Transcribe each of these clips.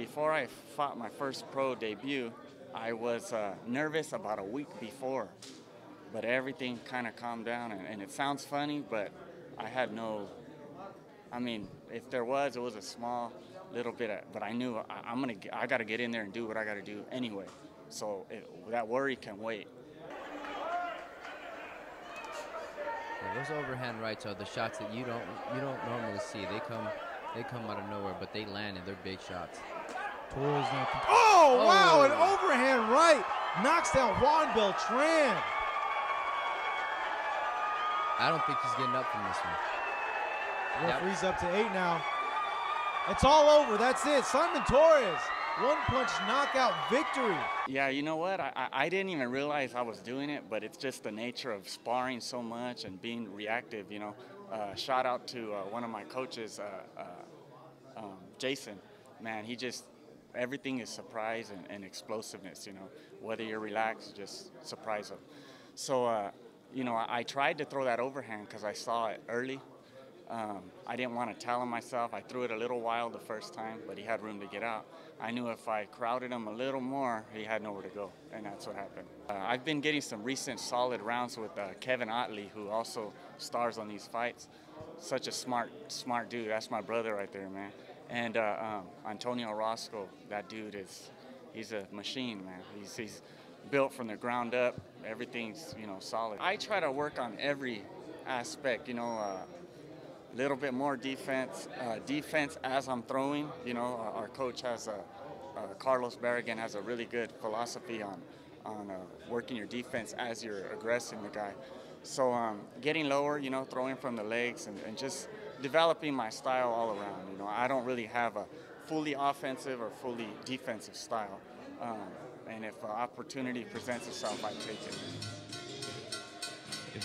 before I fought my first pro debut, I was nervous about a week before, but everything kind of calmed down, and it sounds funny, but I had no, I mean, if there was, it was a small little bit, but I knew I got to get in there and do what I got to do anyway. So that worry can wait. Yeah, those overhand rights are the shots that you don't normally see. They come out of nowhere, but they land and they're big shots. Torres now. Oh, wow, an overhand right knocks down Juan Beltran. I don't think he's getting up from this one. Referee's up to 8 now. It's all over. That's it. Simon Torres, one-punch knockout victory. Yeah, you know what? I didn't even realize I was doing it, but it's just the nature of sparring so much and being reactive, you know. Shout out to one of my coaches, Jason. Man, he just, everything is surprise and explosiveness, you know. Whether you're relaxed, just surprise him. So, you know, I tried to throw that overhand because I saw it early. I didn't want to tell him myself. I threw it a little wild the first time, but he had room to get out. I knew if I crowded him a little more, he had nowhere to go, and that's what happened. I've been getting some recent solid rounds with Kevin Otley, who also stars on these fights. Such a smart dude. That's my brother right there, man. And Antonio Roscoe, that dude he's a machine, man. He's built from the ground up. Everything's, you know, solid. I try to work on every aspect, you know, little bit more defense as I'm throwing. You know, our coach has Carlos Barragan has a really good philosophy on working your defense as you're aggressing the guy. So getting lower, you know, throwing from the legs and just developing my style all around. You know, I don't really have a fully offensive or fully defensive style. And if opportunity presents itself, I take it.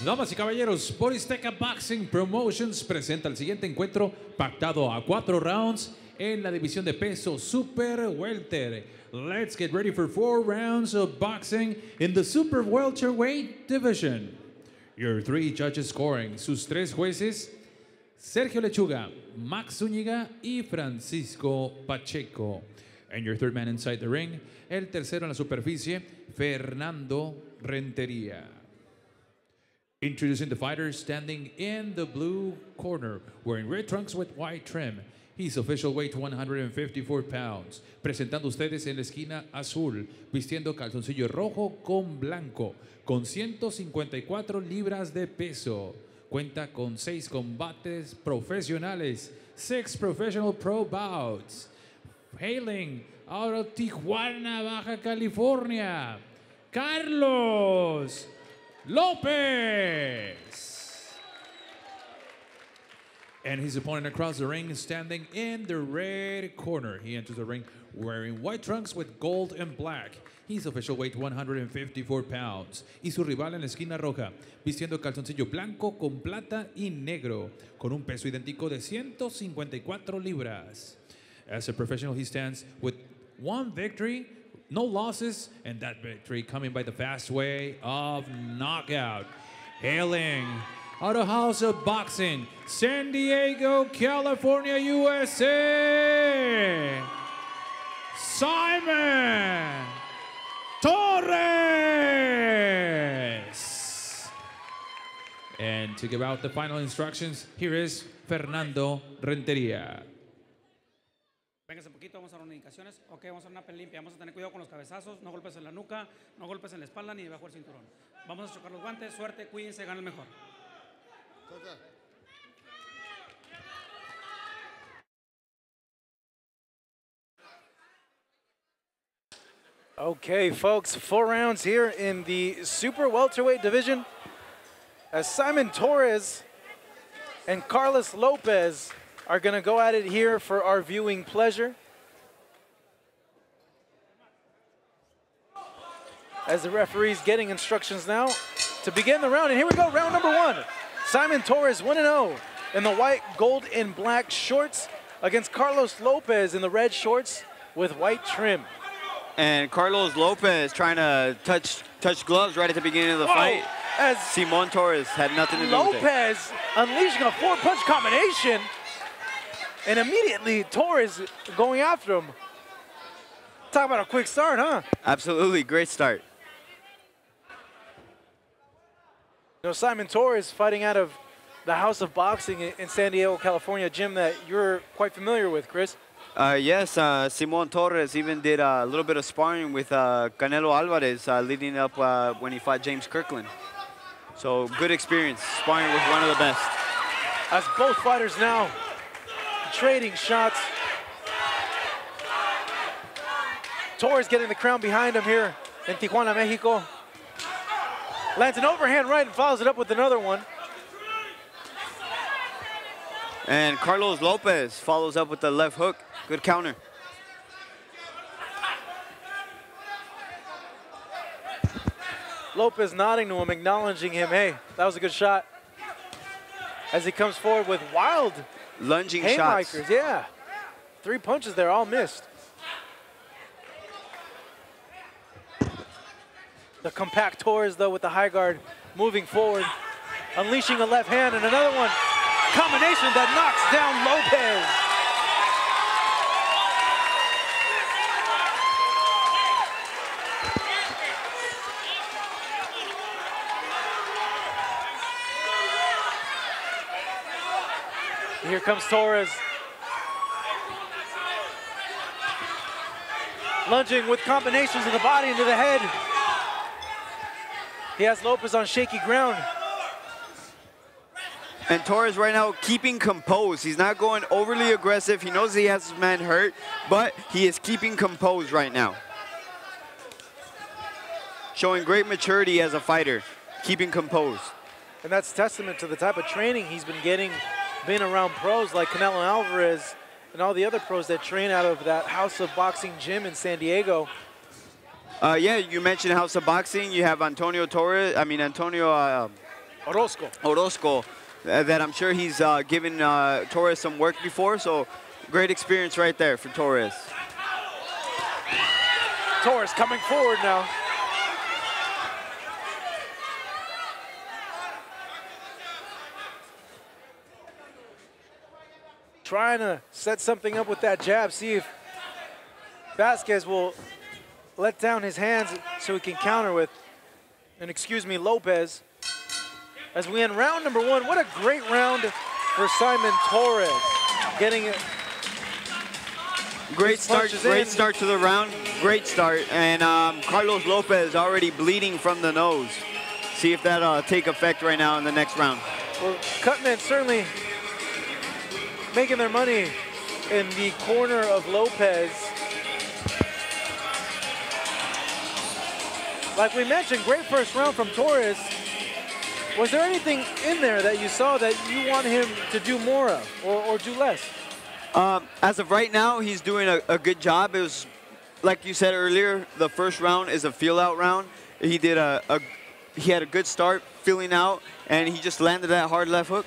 Damas y caballeros, Boristeca Boxing Promotions presenta el siguiente encuentro pactado a 4 rounds en la división de peso Super Welter. Let's get ready for 4 rounds of boxing in the Super Welterweight division. Your 3 judges scoring, sus 3 jueces, Sergio Lechuga, Max Zúñiga y Francisco Pacheco. And your 3rd man inside the ring, el tercero en la superficie, Fernando Rentería. Introducing the fighter standing in the blue corner, wearing red trunks with white trim. His official weight 154 pounds. Presentando ustedes en la esquina azul, vistiendo calzoncillo rojo con blanco, con 154 libras de peso. Cuenta con 6 combates profesionales, 6 professional pro bouts. Hailing out of Tijuana, Baja California, Carlos Lopez. And his opponent across the ring is standing in the red corner. He enters the ring wearing white trunks with gold and black. His official weight 154 pounds. Y su rival en la esquina roja, vistiendo calzoncillo blanco con plata y negro, con un peso idéntico de 154 libras. As a professional, he stands with 1 victory, no losses, and that victory coming by the fast way of knockout. Hailing out of House of Boxing, San Diego, California, USA, Simon Torres. And to give out the final instructions, here is Fernando Rentería. Véngase un poquito, vamos a dar unas indicaciones. Ok, vamos a hacer una pelea limpia. Vamos a tener cuidado con los cabezazos, no golpes en la nuca, no golpes en la espalda ni debajo del cinturón. Vamos a chocar los guantes, suerte, cuídense, gana el mejor. Okay, folks, 4 rounds here in the Super Welterweight division as Simon Torres and Carlos Lopez are going to go at it here for our viewing pleasure. As the referee's getting instructions now to begin the round. And here we go, round number 1. Simon Torres 1-0 in the white, gold, and black shorts against Carlos Lopez in the red shorts with white trim. And Carlos Lopez trying to touch gloves right at the beginning of the fight. As Simon Torres had nothing to do with it. Lopez unleashing a 4-punch combination. And immediately Torres going after him. Talk about a quick start, huh? Absolutely, great start. You know, Simon Torres fighting out of the House of Boxing in San Diego, California, a gym that you're quite familiar with, Chris. Yes, Simon Torres even did a little bit of sparring with Canelo Alvarez leading up when he fought James Kirkland. So good experience, sparring with one of the best. As both fighters now trading shots. Torres getting the crown behind him here in Tijuana, Mexico. Lands an overhand right and follows it up with another one. And Carlos Lopez follows up with the left hook. Good counter. Lopez nodding to him, acknowledging him. Hey, that was a good shot. As he comes forward with wild lunging haymakers. shots. Yeah. 3 punches there, all missed. The compact Torres, though, with the high guard moving forward, unleashing a left hand and another one. Combination that knocks down Lopez. Here comes Torres. Lunging with combinations of the body into the head. He has Lopez on shaky ground. And Torres right now keeping composed. He's not going overly aggressive. He knows he has his man hurt, but he is keeping composed right now. Showing great maturity as a fighter, keeping composed. And that's testament to the type of training he's been getting, being around pros like Canelo Alvarez and all the other pros that train out of that House of Boxing gym in San Diego. Yeah, you mentioned House of Boxing. You have Antonio Orozco, that I'm sure he's given Torres some work before. So great experience right there for Torres. Torres coming forward now. Trying to set something up with that jab, see if Vasquez will let down his hands so he can counter with, and excuse me, Lopez. As we end round number 1, what a great round for Simon Torres. Getting it. Great start to the round, great start. And Carlos Lopez already bleeding from the nose. See if that'll take effect right now in the next round. Well, Cutman certainly making their money in the corner of Lopez. Like we mentioned, great first round from Torres. Was there anything in there that you saw that you want him to do more of or do less? As of right now, he's doing a good job. It was, like you said earlier, the first round is a feel-out round. He did he had a good start, feeling out, and he just landed that hard left hook.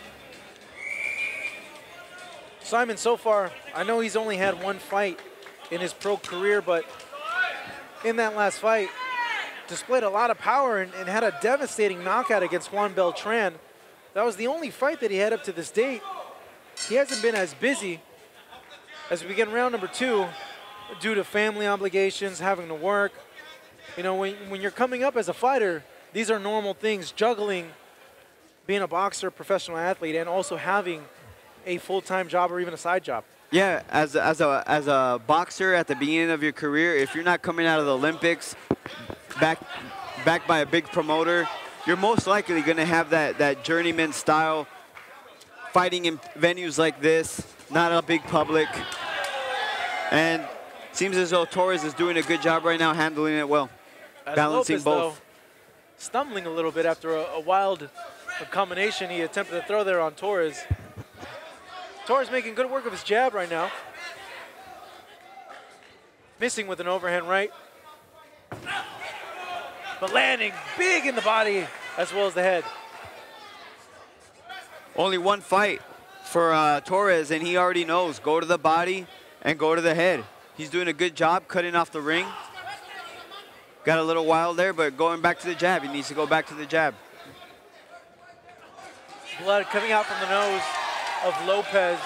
Simon, so far, I know he's only had 1 fight in his pro career, but in that last fight, displayed a lot of power and had a devastating knockout against Juan Beltran. That was the only fight that he had up to this date. He hasn't been as busy as we begin round number 2 due to family obligations, having to work. You know, when you're coming up as a fighter, these are normal things, juggling being a boxer, professional athlete, and also having a full-time job or even a side job. Yeah, as a boxer at the beginning of your career, if you're not coming out of the Olympics, backed by a big promoter, you're most likely going to have that journeyman style, fighting in venues like this, not a big public. And seems as though Torres is doing a good job right now, handling it well, balancing Lopez, both. Though, stumbling a little bit after a wild combination he attempted to throw there on Torres. Torres making good work of his jab right now. Missing with an overhand right. But landing big in the body as well as the head. Only 1 fight for Torres, and he already knows, go to the body and go to the head. He's doing a good job cutting off the ring. Got a little wild there, but going back to the jab. He needs to go back to the jab. Blood coming out from the nose of Lopez.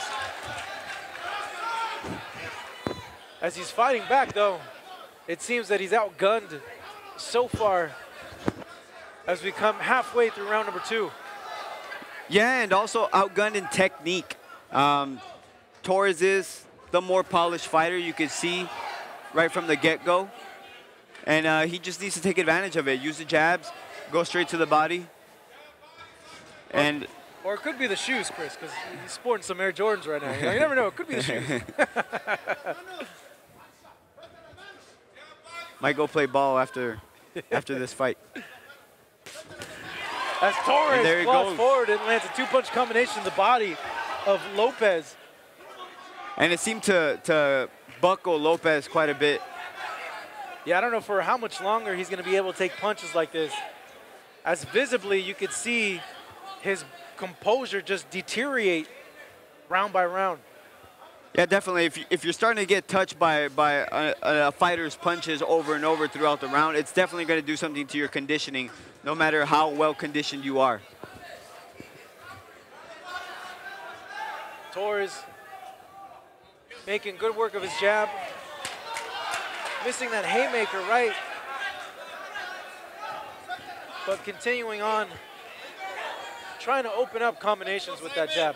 As he's fighting back, though, It seems that he's outgunned so far as we come halfway through round number 2. Yeah, and also outgunned in technique. Torres is the more polished fighter, you could see right from the get-go. And he just needs to take advantage of it. Use the jabs, go straight to the body. And or it could be the shoes, Chris, because he's sporting some Air Jordans right now. You never know. It could be the shoes. Might go play ball after this fight. As Torres falls goes forward and lands a 2-punch combination in the body of Lopez. And it seemed to buckle Lopez quite a bit. Yeah, I don't know for how much longer he's going to be able to take punches like this. As visibly, you could see his composure just deteriorate round by round. Yeah, definitely. If you're starting to get touched by a fighter's punches over and over throughout the round, it's definitely going to do something to your conditioning, no matter how well conditioned you are. Torres making good work of his jab. Missing that haymaker right. But continuing on, trying to open up combinations with that jab.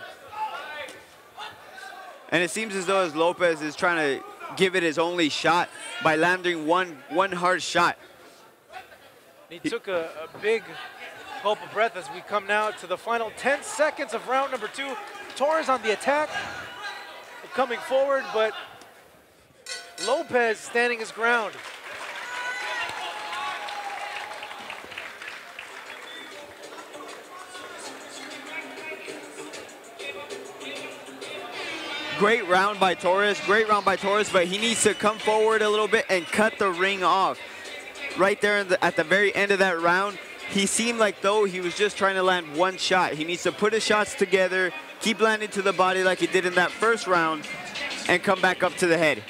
And it seems as though as Lopez is trying to give it his only shot by landing one hard shot. He took a big gulp of breath as we come now to the final 10 seconds of round number 2. Torres on the attack, coming forward, but Lopez standing his ground. Great round by Torres, but he needs to come forward a little bit and cut the ring off. Right there at the very end of that round, he seemed like though he was just trying to land one shot. He needs to put his shots together, keep landing to the body like he did in that first round, and come back up to the head.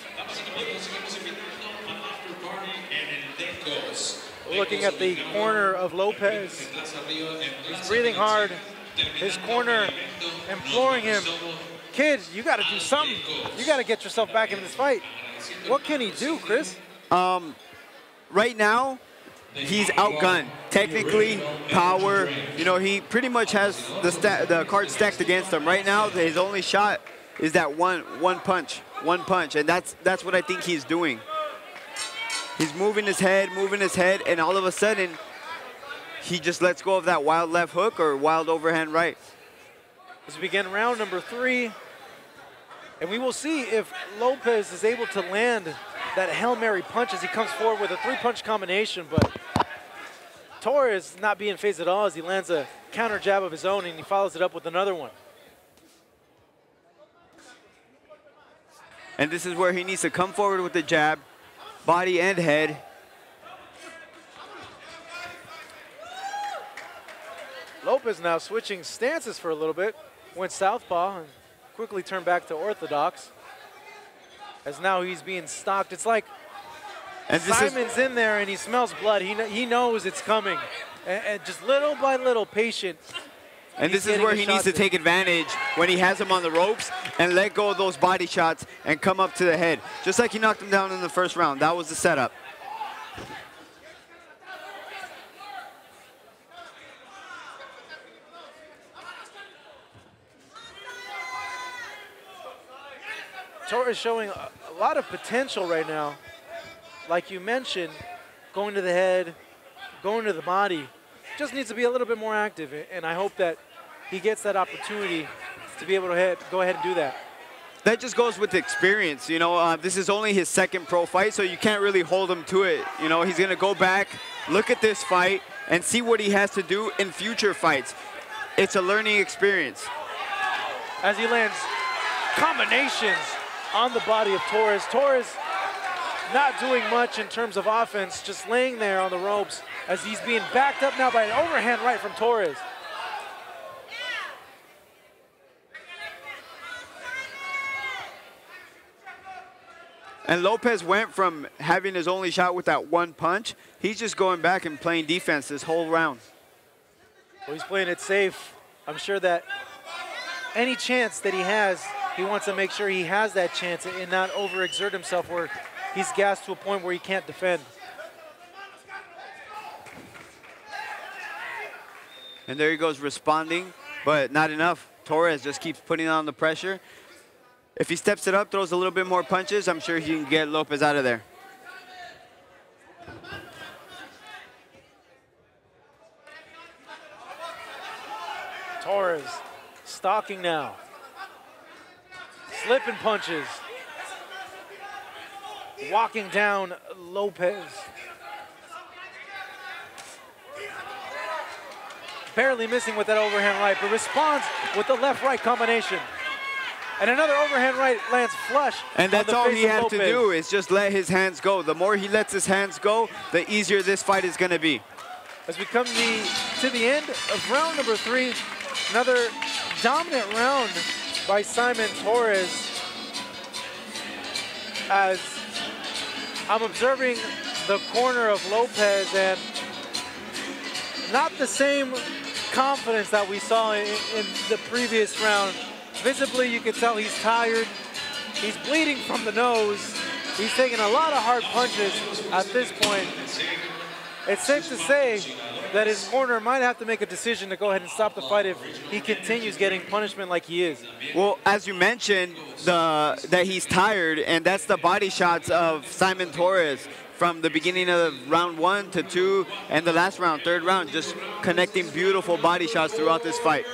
Looking at the corner of Lopez. He's breathing hard. His corner imploring him, kid, you got to do something. You got to get yourself back in this fight. What can he do, Chris? Right now, he's outgunned. Technically, power, you know, he pretty much has the card stacked against him. Right now, his only shot is that one punch, and that's what I think he's doing. He's moving his head, and all of a sudden, he just lets go of that wild left hook or wild overhand right. As we begin round number 3, and we will see if Lopez is able to land that Hail Mary punch as he comes forward with a 3-punch combination, but Torres not being phased at all as he lands a counter jab of his own and he follows it up with another one. And this is where he needs to come forward with the jab, body and head. Lopez now switching stances for a little bit, went southpaw and quickly turned back to orthodox. As now he's being stalked. It's like Simon's in there and he smells blood. He knows it's coming. And just little by little, patient. And this is where he needs to take advantage when he has him on the ropes and let go of those body shots and come up to the head. Just like he knocked him down in the first round. That was the setup. Torres showing a lot of potential right now. Like you mentioned, going to the head, going to the body. Just needs to be a little bit more active, and I hope that he gets that opportunity to be able to go ahead and do that. That just goes with experience, you know. This is only his second pro fight, so you can't really hold him to it. You know, he's gonna go back, look at this fight, and see what he has to do in future fights. It's a learning experience. As he lands combinations on the body of Torres. Torres not doing much in terms of offense, just laying there on the ropes as he's being backed up now by an overhand right from Torres. And Lopez went from having his only shot with that one punch, he's just going back and playing defense this whole round. Well, he's playing it safe. I'm sure that any chance that he has he wants to make sure he has that chance and not overexert himself where he's gassed to a point where he can't defend. And there he goes responding, but not enough. Torres just keeps putting on the pressure. If he steps it up, throws a little bit more punches, I'm sure he can get Lopez out of there. Torres stalking now. Slipping punches. Walking down Lopez. Barely missing with that overhand right, but responds with the left-right combination. And another overhand right lands flush. And that's all he had to do is just let his hands go. The more he lets his hands go, the easier this fight is going to be. As we come to the end of round number 3, another dominant round by Simon Torres. As I'm observing the corner of Lopez, and not the same confidence that we saw in the previous round. Visibly, you can tell he's tired. He's bleeding from the nose. He's taking a lot of hard punches at this point. It's safe to say that his corner might have to make a decision to go ahead and stop the fight if he continues getting punishment like he is. Well, as you mentioned, that he's tired, and that's the body shots of Simon Torres from the beginning of round 1 to 2 and the last round, third round, just connecting beautiful body shots throughout this fight.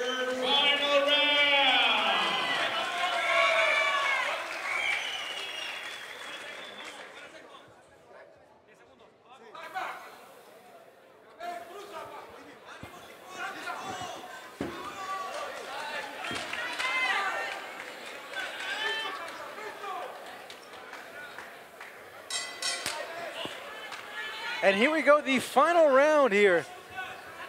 And here we go, the final round here.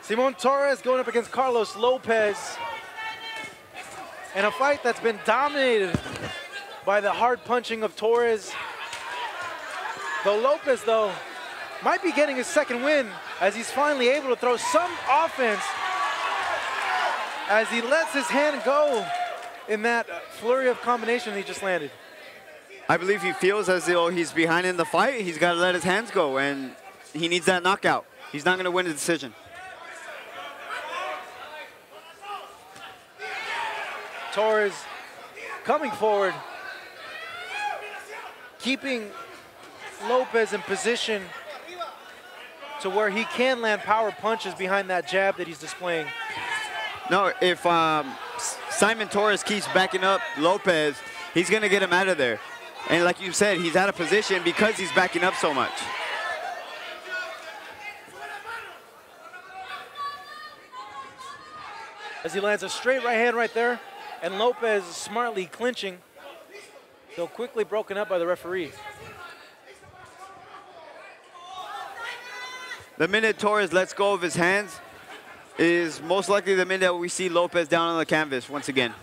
Simon Torres going up against Carlos Lopez. In a fight that's been dominated by the hard punching of Torres. Though Lopez, though, might be getting his second win as he's finally able to throw some offense as he lets his hand go in that flurry of combination he just landed. I believe he feels as though he's behind in the fight. He's got to let his hands go, and he needs that knockout. He's not going to win the decision. Torres coming forward, keeping Lopez in position to where he can land power punches behind that jab that he's displaying. No, if Simon Torres keeps backing up Lopez, he's going to get him out of there. And like you said, he's out of position because he's backing up so much. As he lands a straight right hand right there, and Lopez smartly clinching, though quickly broken up by the referee. The minute Torres lets go of his hands is most likely the minute that we see Lopez down on the canvas once again.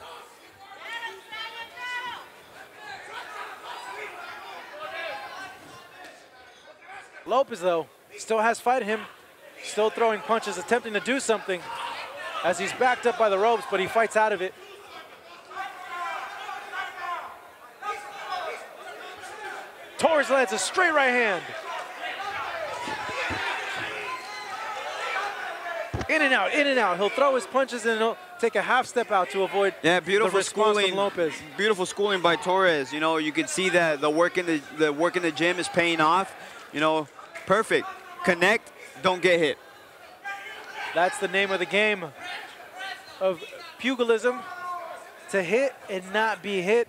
Lopez, though, still has fight in him, still throwing punches, attempting to do something as he's backed up by the ropes, but he fights out of it. Torres lands a straight right hand. In and out, in and out. He'll throw his punches and he'll take a half step out to avoid beautiful the response schooling. from Lopez. Beautiful schooling by Torres. You know, you can see that the work in the gym is paying off. You know, perfect. Connect, don't get hit. That's the name of the game of pugilism, to hit and not be hit,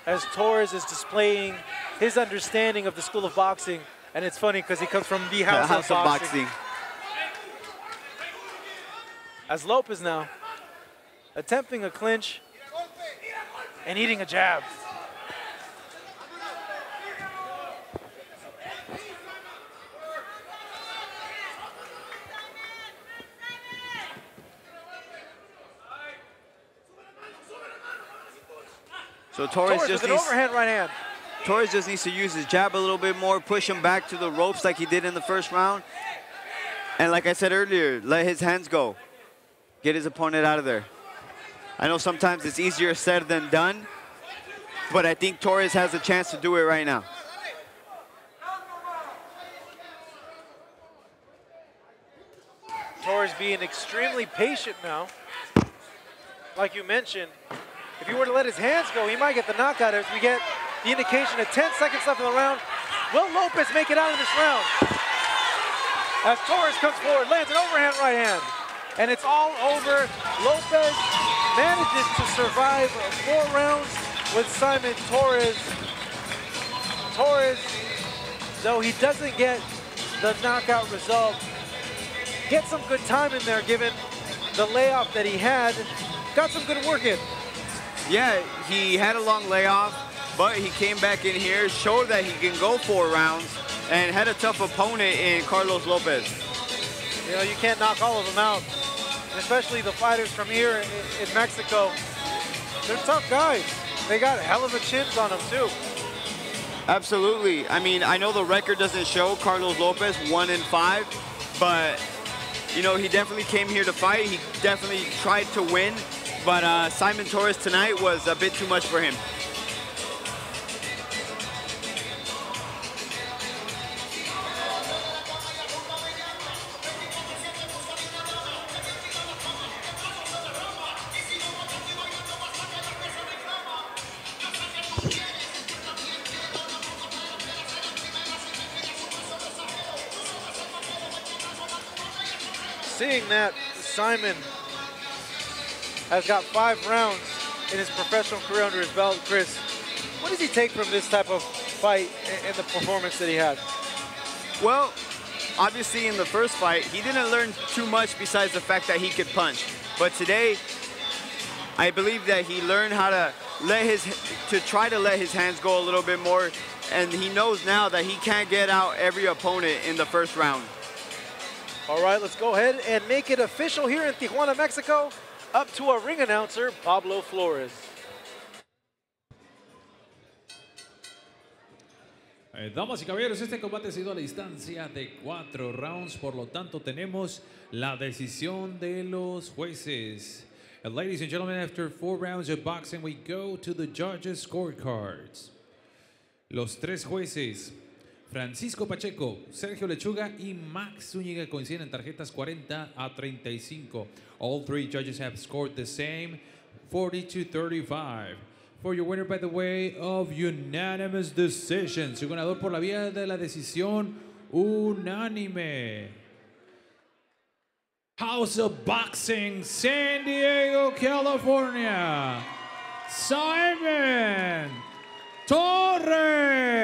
as Torres is displaying his understanding of the school of boxing. And it's funny because he comes from the house of boxing. As Lopez now attempting a clinch and eating a jab. So Torres just with an needs, overhand right hand. Torres just needs to use his jab a little bit more, push him back to the ropes like he did in the first round. And like I said earlier, let his hands go. Get his opponent out of there. I know sometimes it's easier said than done, but I think Torres has a chance to do it right now. Torres being extremely patient now. Like you mentioned, if he were to let his hands go, he might get the knockout as we get the indication of 10 seconds left in the round. Will Lopez make it out of this round? As Torres comes forward, lands an overhand right hand. And it's all over. Lopez manages to survive 4 rounds with Simon Torres. Torres, though he doesn't get the knockout result, get some good time in there given the layoff that he had. Got some good work in. Yeah, he had a long layoff, but he came back in here, showed that he can go 4 rounds, and had a tough opponent in Carlos Lopez. You know, you can't knock all of them out, especially the fighters from here in Mexico. They're tough guys. They got hell of a chins on them, too. Absolutely. I mean, I know the record doesn't show Carlos Lopez 1-5, but, you know, he definitely came here to fight. He definitely tried to win, but Simon Torres tonight was a bit too much for him. Seeing that Simon has got 5 rounds in his professional career under his belt, Chris, what does he take from this type of fight and the performance that he had? Well, obviously in the first fight, he didn't learn too much besides the fact that he could punch. But today, I believe that he learned how to try to let his hands go a little bit more, and he knows now that he can't get out every opponent in the first round. All right, let's go ahead and make it official here in Tijuana, Mexico. Up to our ring announcer, Pablo Flores. Damas y caballeros, este combate ha sido a la distancia de 4 rounds, por lo tanto tenemos la decisión de los jueces. And ladies and gentlemen, after 4 rounds of boxing, we go to the judges' scorecards. Los 3 jueces, Francisco Pacheco, Sergio Lechuga y Max Zúñiga, coinciden en tarjetas 40-35. All 3 judges have scored the same, 40-35. For your winner by the way of unanimous decision, su ganador por la vía de la decisión unánime. House of Boxing, San Diego, California, Simon Torres.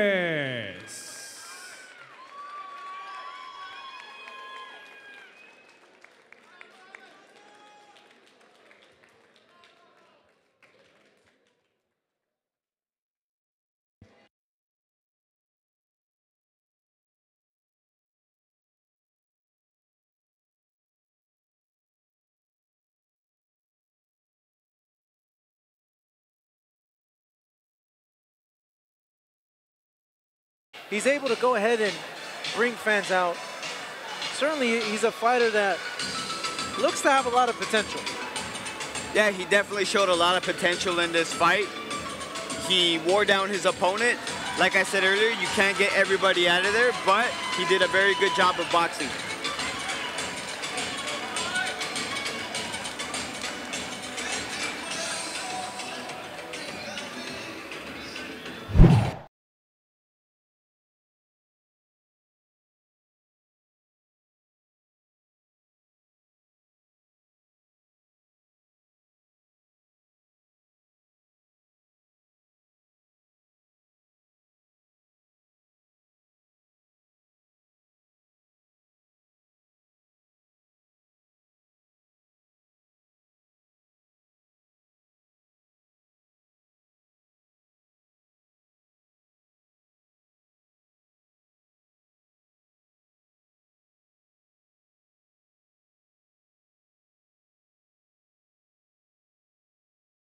He's able to go ahead and bring fans out. Certainly, he's a fighter that looks to have a lot of potential. Yeah, he definitely showed a lot of potential in this fight. He wore down his opponent. Like I said earlier, you can't get everybody out of there, but he did a very good job of boxing.